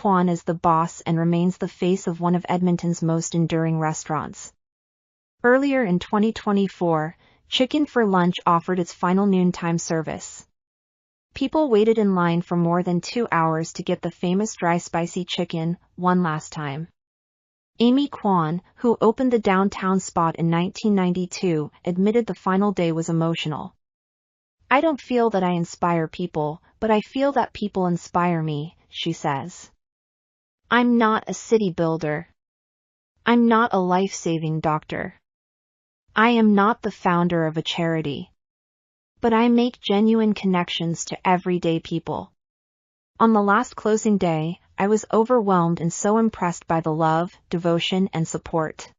Quon is the boss and remains the face of one of Edmonton's most enduring restaurants. Earlier in 2024, Chicken for Lunch offered its final noontime service. People waited in line for more than 2 hours to get the famous dry spicy chicken, one last time. Amy Quon, who opened the downtown spot in 1992, admitted the final day was emotional. "I don't feel that I inspire people, but I feel that people inspire me," she says. "I'm not a city builder. I'm not a life-saving doctor. I am not the founder of a charity. But I make genuine connections to everyday people. On the last closing day, I was overwhelmed and so impressed by the love, devotion, and support."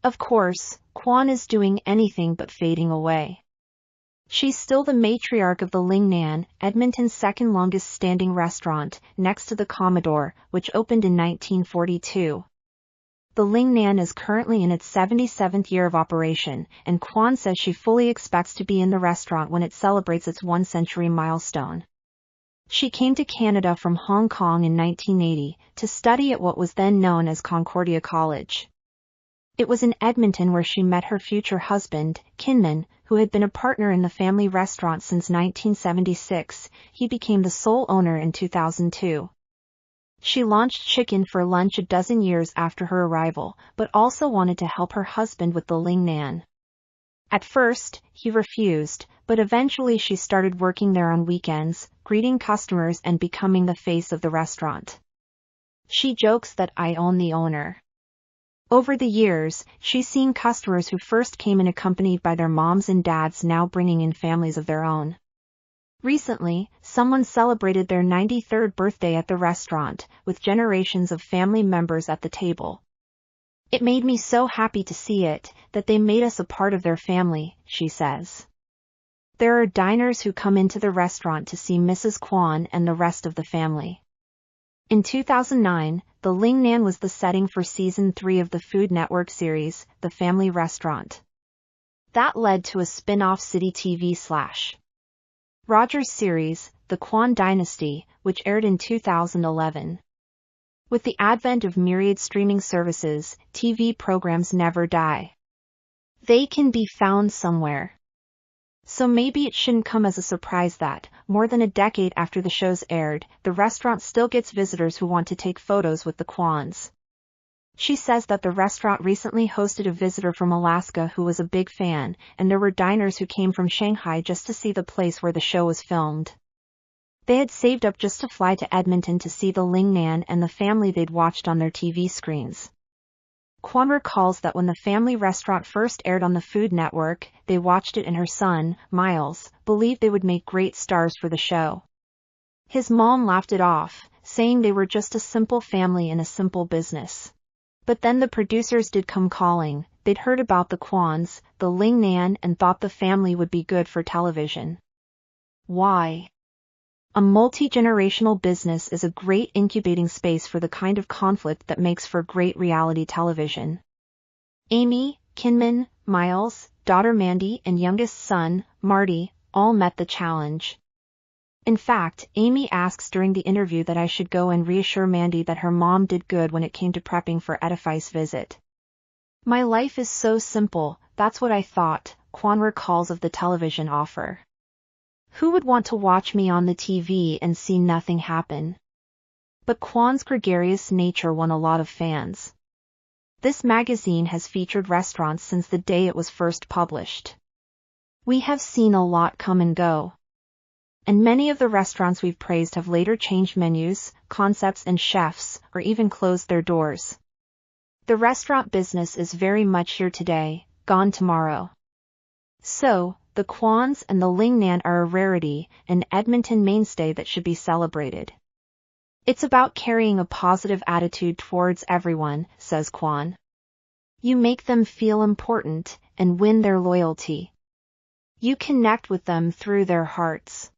Of course, Quon is doing anything but fading away. She's still the matriarch of the Ling Nan, Edmonton's second longest standing restaurant, next to the Commodore, which opened in 1942. The Ling Nan is currently in its 77th year of operation, and Quon says she fully expects to be in the restaurant when it celebrates its 1-century milestone. She came to Canada from Hong Kong in 1980 to study at what was then known as Concordia College. It was in Edmonton where she met her future husband, Quon, who had been a partner in the family restaurant since 1976. He became the sole owner in 2002. She launched Chicken for Lunch a dozen years after her arrival, but also wanted to help her husband with the Ling Nan. At first, he refused, but eventually she started working there on weekends, greeting customers and becoming the face of the restaurant. She jokes that "I own the owner." Over the years, she's seen customers who first came in accompanied by their moms and dads now bringing in families of their own. Recently, someone celebrated their 93rd birthday at the restaurant, with generations of family members at the table. "It made me so happy to see it, that they made us a part of their family," she says. There are diners who come into the restaurant to see Mrs. Quon and the rest of the family. In 2009, the Ling Nan was the setting for Season 3 of the Food Network series, The Family Restaurant. That led to a spin-off City TV/Rogers series, The Quon Dynasty, which aired in 2011. With the advent of myriad streaming services, TV programs never die. They can be found somewhere. So maybe it shouldn't come as a surprise that, more than a decade after the shows aired, the restaurant still gets visitors who want to take photos with the Quons. She says that the restaurant recently hosted a visitor from Alaska who was a big fan, and there were diners who came from Shanghai just to see the place where the show was filmed. They had saved up just to fly to Edmonton to see the Ling Nan and the family they'd watched on their TV screens. Quon recalls that when the family restaurant first aired on the Food Network, they watched it and her son, Miles, believed they would make great stars for the show. His mom laughed it off, saying they were just a simple family in a simple business. But then the producers did come calling. They'd heard about the Quons, the Ling Nan, and thought the family would be good for television. Why? A multi-generational business is a great incubating space for the kind of conflict that makes for great reality television. Amy, Quon, Miles, daughter Mandy, and youngest son, Marty, all met the challenge. In fact, Amy asks during the interview that I should go and reassure Mandy that her mom did good when it came to prepping for Edify's visit. "My life is so simple, that's what I thought," Quon recalls of the television offer. "Who would want to watch me on the TV and see nothing happen?" But Quon's gregarious nature won a lot of fans. This magazine has featured restaurants since the day it was first published. "We have seen a lot come and go. And many of the restaurants we've praised have later changed menus, concepts and chefs, or even closed their doors. The restaurant business is very much here today, gone tomorrow. So, the Quons and the Ling Nan are a rarity, an Edmonton mainstay that should be celebrated. It's about carrying a positive attitude towards everyone," says Quon. "You make them feel important, and win their loyalty. You connect with them through their hearts.